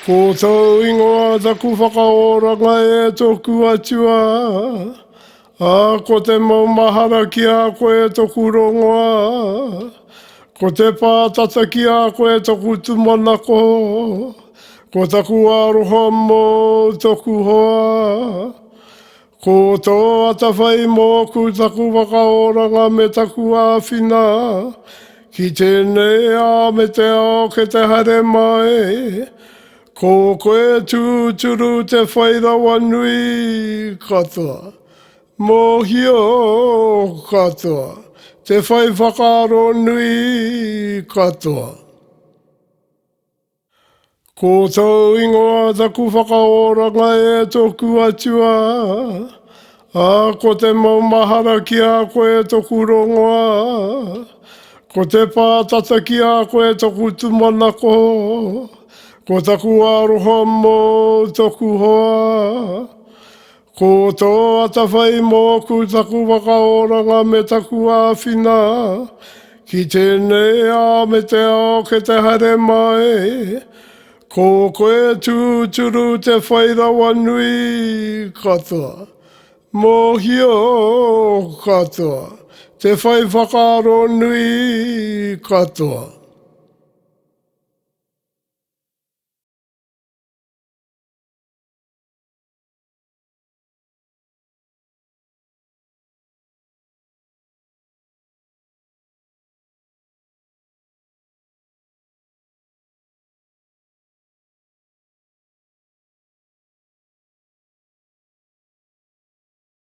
Ko tau ingoa taku whakaoranga e toku atua. A ko te maumahara ki a koe toku rongoa. Ko te pātata ki a koe toku tumanako. Ko taku aroha mo toku hoa. Ko tō atawhai mōku taku wakaoranga me taku āwhina. Ki tēnei a me te ao ke te hare mai. Ko koe tūturu te whairawa nui katoa. Mōhio katoa. Te whai whakaaro nui katoa. Ko tau ingoa taku whakaoranga e toku atua. A ko te maumahara ki a koe toku rongoa. Ko te pātata ki a koe toku tumanako. Ko taku aroha mo toku hoa. Ko tō atawhai mōku taku wakaoranga me taku āwhina. Ki tēnei a me te ao ke te hare mai. Ko koe tūturu te whairawa nui katoa. Mōhio katoa. Te whai whakaaro nui katoa.